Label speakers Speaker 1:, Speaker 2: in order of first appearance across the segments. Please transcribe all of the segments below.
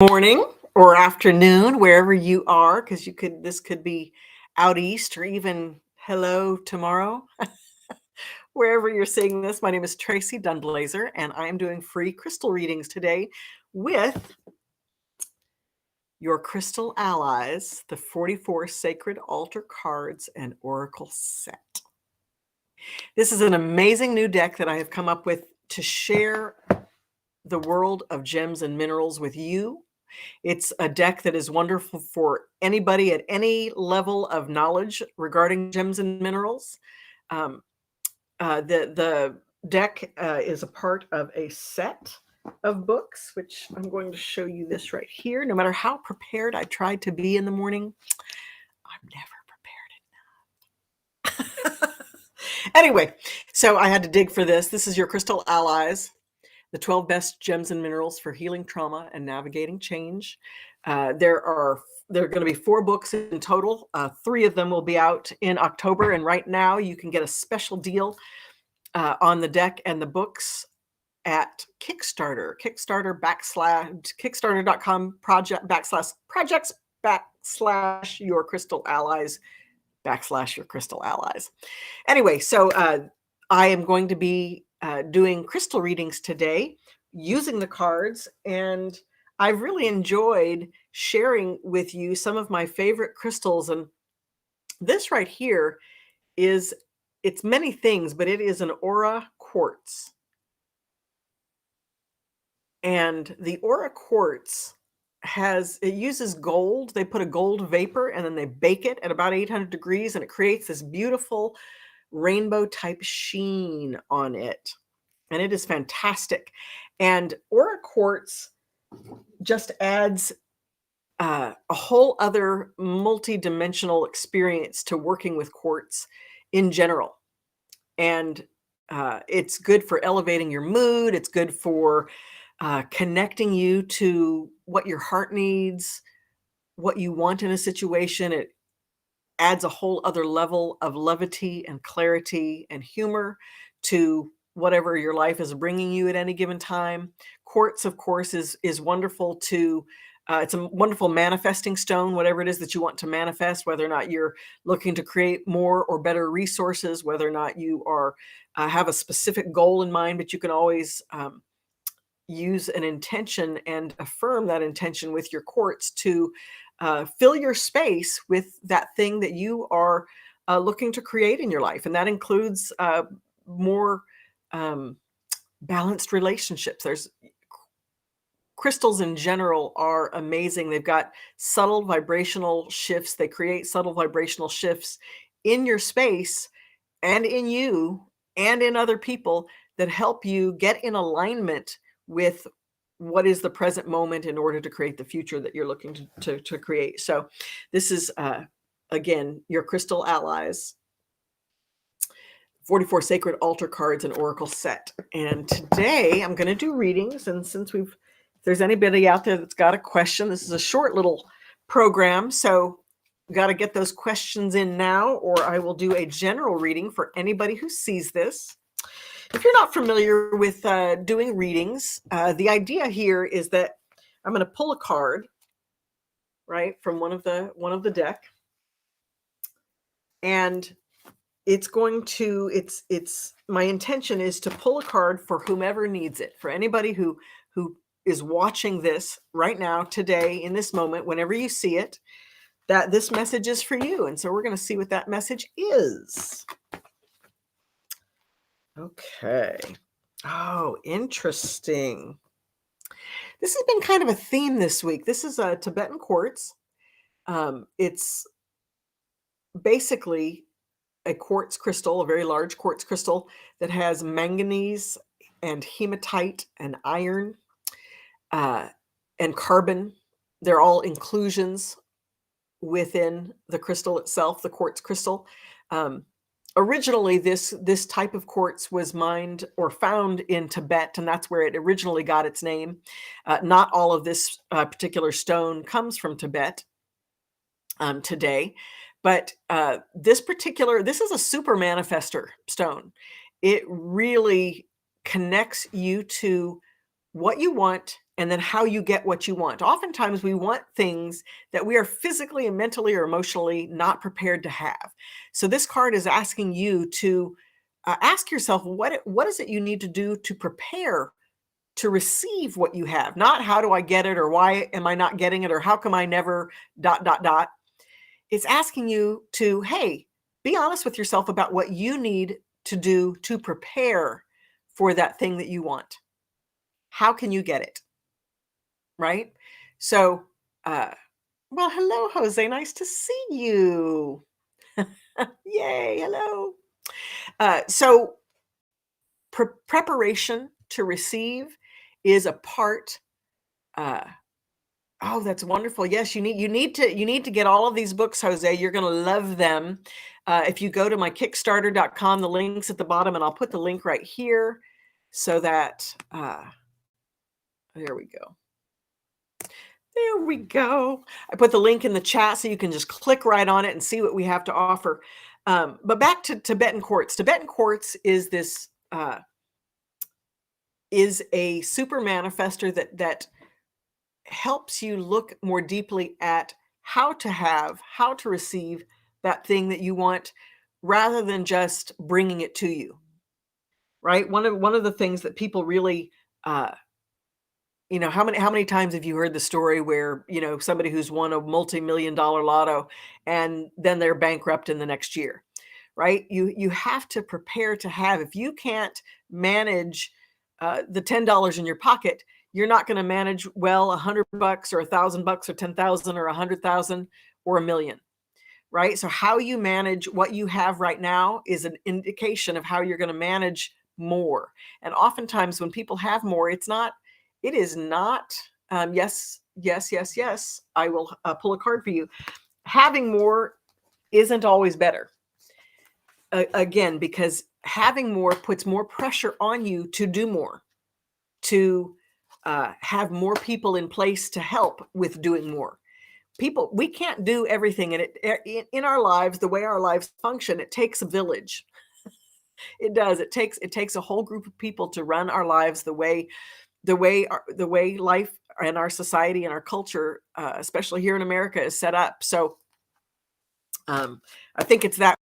Speaker 1: Morning or afternoon, wherever you are, because this could be out east or even hello tomorrow, wherever you're seeing this. My name is Tracee Dunblazier, and I am doing free crystal readings today with your crystal allies, the 44 sacred altar cards and oracle set. This is an amazing new deck that I have come up with to share the world of gems and minerals with you. It's a deck that is wonderful for anybody at any level of knowledge regarding gems and minerals. Um, the deck is a part of a set of books, which I'm going to show you this right here. No matter how prepared I try to be in the morning, I'm never prepared. Anyway, so I had to dig for this. This is your Crystal Allies, the 12 best gems and minerals for healing trauma and navigating change. There are going to be 4 books in total. 3 of them will be out in October, and right now you can get a special deal on the deck and the books at Kickstarter.com projects / your crystal allies / your crystal allies. Anyway, so I am going to be doing crystal readings today using the cards, and I've really enjoyed sharing with you some of my favorite crystals. And this right here it's many things, but it is an aura quartz. And the aura quartz it uses gold. They put a gold vapor and then they bake it at about 800 degrees, and it creates this beautiful rainbow type sheen on it. And it is fantastic. And aura quartz just adds a whole other multi-dimensional experience to working with quartz in general. And it's good for elevating your mood. It's good for connecting you to what your heart needs, what you want in a situation. It adds a whole other level of levity and clarity and humor to whatever your life is bringing you at any given time. Quartz, of course, is wonderful to it's a wonderful manifesting stone, whatever it is that you want to manifest, whether or not you're looking to create more or better resources, whether or not you are have a specific goal in mind, but you can always use an intention and affirm that intention with your quartz to fill your space with that thing that you are looking to create in your life. And that includes more balanced relationships. Crystals in general are amazing. They've got subtle vibrational shifts. They create subtle vibrational shifts in your space and in you and in other people that help you get in alignment with what is the present moment in order to create the future that you're looking to create. So this is, again, your crystal allies, 44 sacred altar cards and oracle set. And today I'm going to do readings. And if there's anybody out there that's got a question, this is a short little program. So got to get those questions in now, or I will do a general reading for anybody who sees this. If you're not familiar with doing readings, the idea here is that I'm going to pull a card, right, from one of the deck, and it's my intention is to pull a card for whomever needs it, for anybody who is watching this right now, today, in this moment, whenever you see it, that this message is for you. And so we're going to see what that message is. Okay. Oh, interesting. This has been kind of a theme this week. This is a Tibetan quartz. It's basically a quartz crystal, a very large quartz crystal that has manganese and hematite and iron and carbon. They're all inclusions within the crystal itself, the quartz crystal. Originally, this type of quartz was mined or found in Tibet, and that's where it originally got its name. Not all of this particular stone comes from Tibet today, but this is a super manifester stone. It really connects you to what you want and then how you get what you want. Oftentimes, we want things that we are physically and mentally or emotionally not prepared to have. So this card is asking you to ask yourself what is it you need to do to prepare to receive what you have. Not how do I get it, or why am I not getting it, or how come I never dot dot dot. It's asking you to, hey, be honest with yourself about what you need to do to prepare for that thing that you want. How can you get it? Right? So, uh, well, hello, Jose. Nice to see you. Yay. Hello. So, preparation to receive is a part. Uh, oh, that's wonderful. Yes, you need to get all of these books, Jose. You're going to love them. If you go to my Kickstarter.com, the link's at the bottom, and I'll put the link right here so that there we go. There we go. I put the link in the chat so you can just click right on it and see what we have to offer. But back to Tibetan quartz. Tibetan quartz is this is a super manifester that helps you look more deeply at how to have, how to receive that thing that you want, rather than just bringing it to you. Right? One of the things that people really uh, how many times have you heard the story where, somebody who's won a multi-million dollar lotto and then they're bankrupt in the next year, right? You have to prepare to have. If you can't manage the $10 in your pocket, you're not going to manage well $100 or $1,000 or 10,000 or 100,000 or a million, right? So how you manage what you have right now is an indication of how you're going to manage more. And oftentimes when people have more, it is not, yes, yes, yes, yes. I will pull a card for you. Having more isn't always better. Again, because having more puts more pressure on you to do more, to have more people in place to help with doing more. We can't do everything, and in our lives, the way our lives function, it takes a village. It does. It takes a whole group of people to run our lives the way life and our society and our culture, especially here in America, is set up. So I think it's that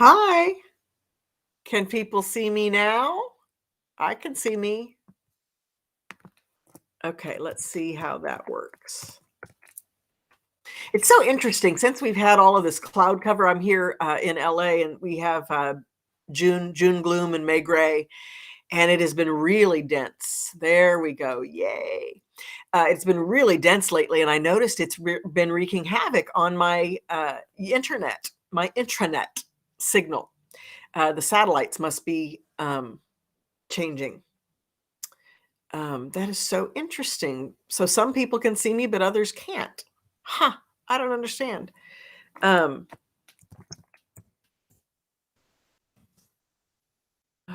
Speaker 1: Hi. Can people see me now? I can see me. Okay, let's see how that works. It's so interesting since we've had all of this cloud cover. I'm here in LA, and we have June gloom and May gray, and it has been really dense. There we go. Yay. It's been really dense lately, and I noticed it's been wreaking havoc on my intranet signal. The satellites must be changing. That is so interesting. So some people can see me, but others can't. Huh. I don't understand. Um, uh,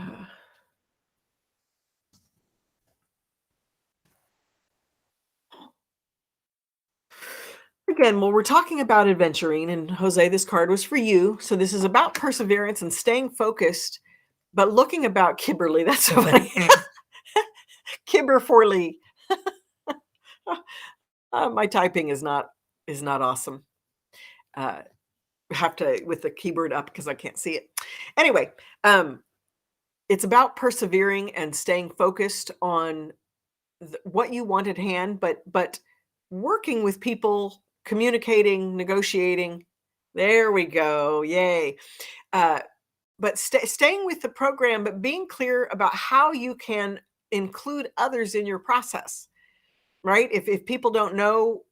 Speaker 1: Again, well, we're talking about adventuring, and Jose, this card was for you. So this is about perseverance and staying focused, but looking about Kimberly. That's so funny. Kimber Forley. My typing is not awesome. Uh, have to with the keyboard up because I can't see it. Anyway, um, it's about persevering and staying focused on what you want at hand, but working with people, communicating, negotiating. There we go. Yay. Uh, but staying with the program, but being clear about how you can include others in your process, right? If people don't know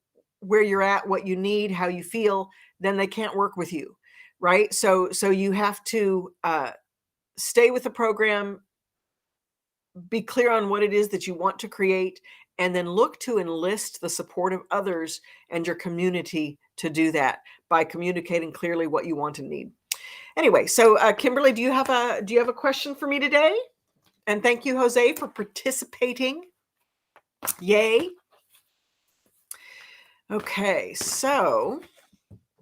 Speaker 1: where you're at, what you need, how you feel, then they can't work with you, right? So you have to stay with the program, be clear on what it is that you want to create, and then look to enlist the support of others and your community to do that by communicating clearly what you want and need. Anyway, so Kimberly, do you have a question for me today? And thank you, Jose, for participating. Yay. Okay, so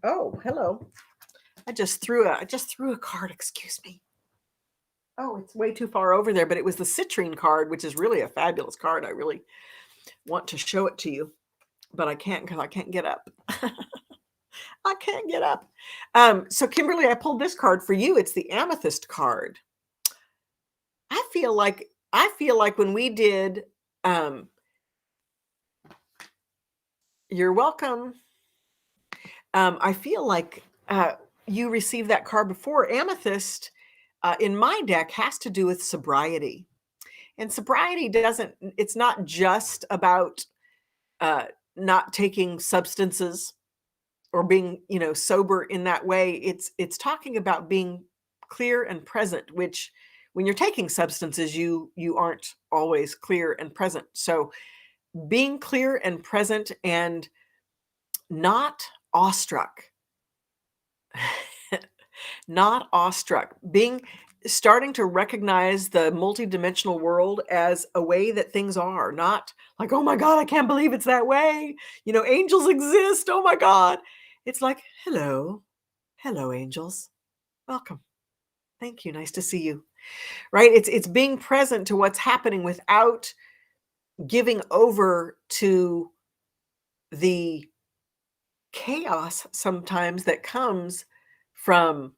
Speaker 1: oh, hello. I just threw a card, excuse me. Oh, it's way too far over there, but it was the citrine card, which is really a fabulous card. I really want to show it to you, but I can't because I can't get up. I can't get up. So Kimberly, I pulled this card for you. It's the amethyst card. I feel like when we did you're welcome. I feel like you received that card before. Amethyst in my deck has to do with sobriety. And sobriety doesn't, it's not just about uh, not taking substances or being, sober in that way. It's talking about being clear and present, which when you're taking substances, you aren't always clear and present. So being clear and present and not awestruck. Not awestruck, being starting to recognize the multidimensional world as a way that things are, not like, oh my God, I can't believe it's that way. Angels exist. Oh my God. It's like, hello, hello, angels. Welcome. Thank you. Nice to see you. Right? It's being present to what's happening without giving over to the chaos sometimes that comes from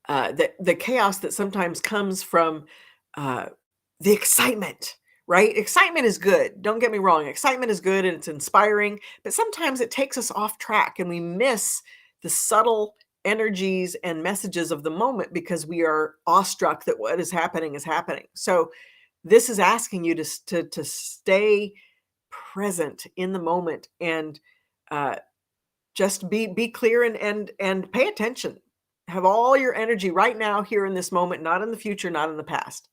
Speaker 1: the chaos that sometimes comes from uh, the excitement, right? Excitement is good. Don't get me wrong. Excitement is good and it's inspiring, but sometimes it takes us off track and we miss the subtle energies and messages of the moment because we are awestruck that what is happening is happening. So this is asking you to stay present in the moment and uh, just be clear and pay attention. Have all your energy right now, here in this moment, not in the future, not in the past.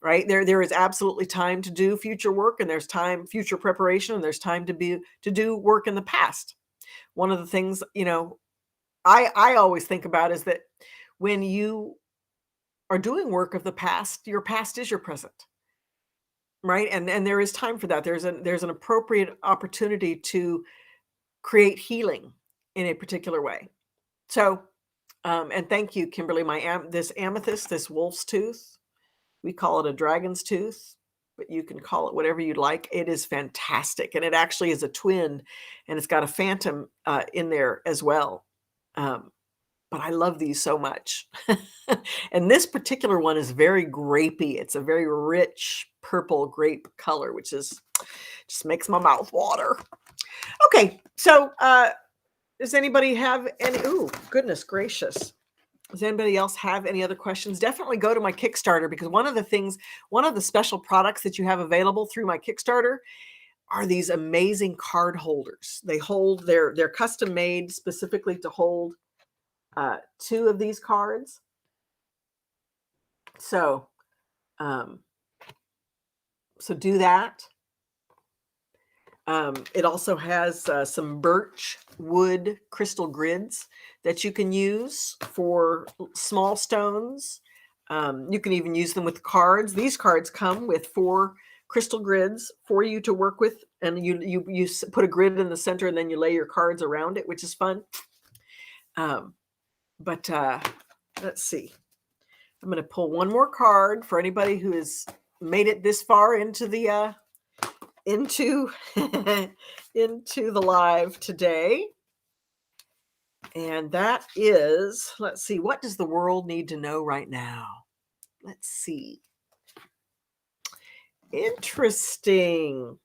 Speaker 1: Right? There is absolutely time to do future work, and there's time future preparation, and there's time to do work in the past. One of the things, I always think about is that when you are doing work of the past, your past is your present. Right? And there is time for that. There's an appropriate opportunity to create healing in a particular way. So, and thank you, Kimberly. This amethyst, this wolf's tooth, we call it a dragon's tooth, but you can call it whatever you'd like. It is fantastic, and it actually is a twin, and it's got a phantom in there as well. Um, but I love these so much. And this particular one is very grapey. It's a very rich purple grape color, which is just makes my mouth water. Okay, so does anybody have any? Ooh, goodness gracious! Does anybody else have any other questions? Definitely go to my Kickstarter, because one of the special products that you have available through my Kickstarter are these amazing card holders. They're custom made specifically to hold two of these cards. So, um, so do that. It also has some birch wood crystal grids that you can use for small stones. You can even use them with cards. These cards come with 4 crystal grids for you to work with, and you put a grid in the center, and then you lay your cards around it, which is fun. But let's see. I'm going to pull one more card for anybody who has made it this far into the into into the live today. And that is, let's see, what does the world need to know right now? Let's see. Interesting.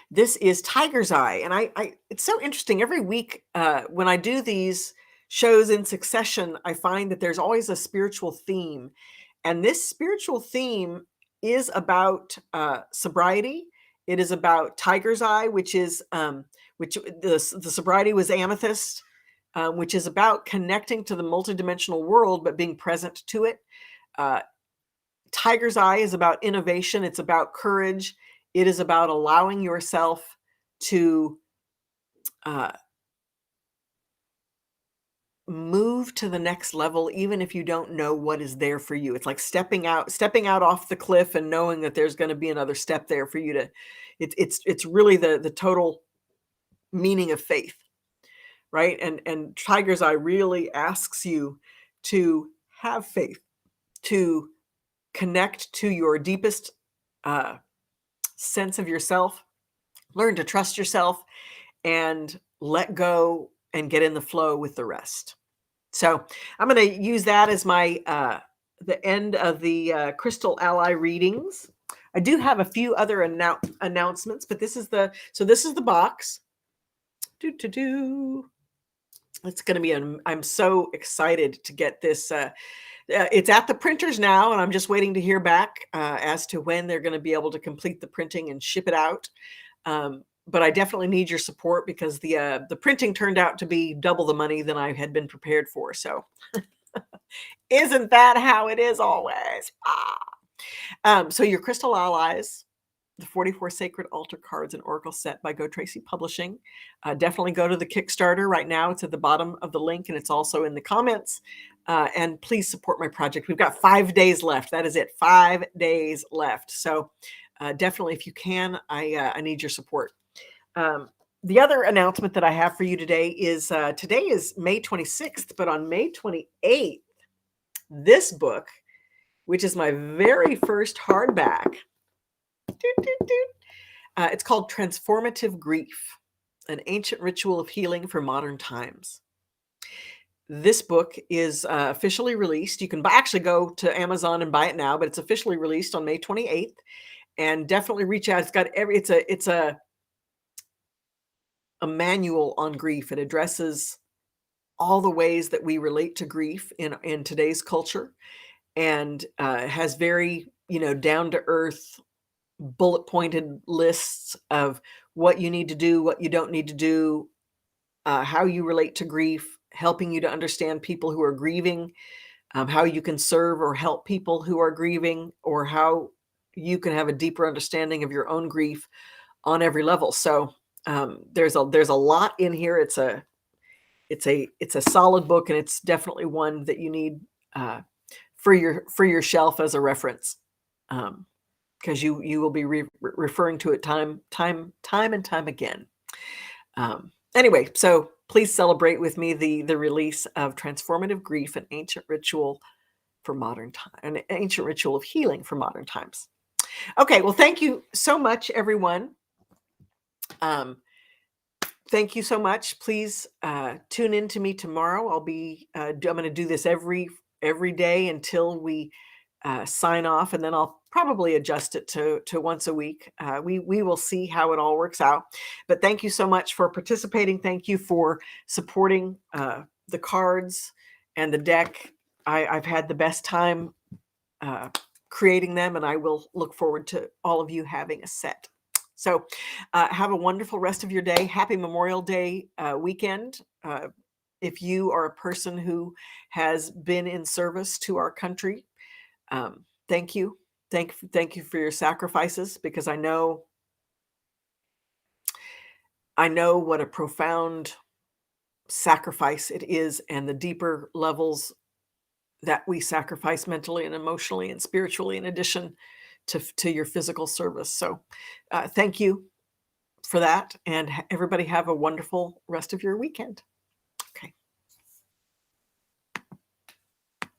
Speaker 1: This is Tiger's Eye. And I it's so interesting. Every week when I do these shows in succession, I find that there's always a spiritual theme. And this spiritual theme is about sobriety. It is about Tiger's Eye, which is which the sobriety was amethyst, which is about connecting to the multidimensional world, but being present to it. Tiger's Eye is about innovation. It's about courage. It is about allowing yourself to move to the next level, even if you don't know what is there for you. It's like stepping out off the cliff and knowing that there's going to be another step there for you to. It's really the total meaning of faith, right? And Tiger's Eye really asks you to have faith, to connect to your deepest sense of yourself, learn to trust yourself, and let go and get in the flow with the rest. So I'm going to use that as my the end of the Crystal Ally readings. I do have a few other announcements, but this is the box. It's going to be I'm so excited to get this. It's at the printers now, and I'm just waiting to hear back as to when they're going to be able to complete the printing and ship it out. But I definitely need your support, because the printing turned out to be double the money than I had been prepared for. So isn't that how it is always? So your Crystal Allies, the 44 Sacred Altar Cards and Oracle Set by Tracee Publishing. Definitely go to the Kickstarter right now. It's at the bottom of the link, and it's also in the comments. And please support my project. We've got 5 days left. That is it. 5 days left. So definitely, if you can, I need your support. The other announcement that I have for you today is May 26th, but on May 28th, this book, which is my very first hardback, it's called Transformative Grief, an Ancient Ritual of Healing for Modern Times. This book is officially released. You can actually go to Amazon and buy it now, but it's officially released on May 28th. And definitely reach out. It's got it's a manual on grief. It addresses all the ways that we relate to grief in today's culture, and has very down to earth, bullet pointed lists of what you need to do, what you don't need to do, how you relate to grief, helping you to understand people who are grieving, how you can serve or help people who are grieving, or how you can have a deeper understanding of your own grief on every level. So there's a lot in here. It's a solid book, and it's definitely one that you need for your shelf as a reference, because you will be referring to it time and time again. Anyway, so please celebrate with me the release of Transformative Grief, an Ancient Ritual for Modern Time, an Ancient Ritual of Healing for Modern Times. Okay, well, thank you so much, everyone. Thank you so much. Please, tune in to me tomorrow. I'm gonna do this every day until we, sign off, and then I'll probably adjust it to once a week. We will see how it all works out. But thank you so much for participating. Thank you for supporting, the cards and the deck. I've had the best time, uh, creating them, and I will look forward to all of you having a set. So, have a wonderful rest of your day. Happy Memorial Day weekend. If you are a person who has been in service to our country, thank you. Thank you for your sacrifices, because I know what a profound sacrifice it is, and the deeper levels that we sacrifice mentally and emotionally and spiritually, in addition to your physical service. So, thank you for that, and everybody have a wonderful rest of your weekend.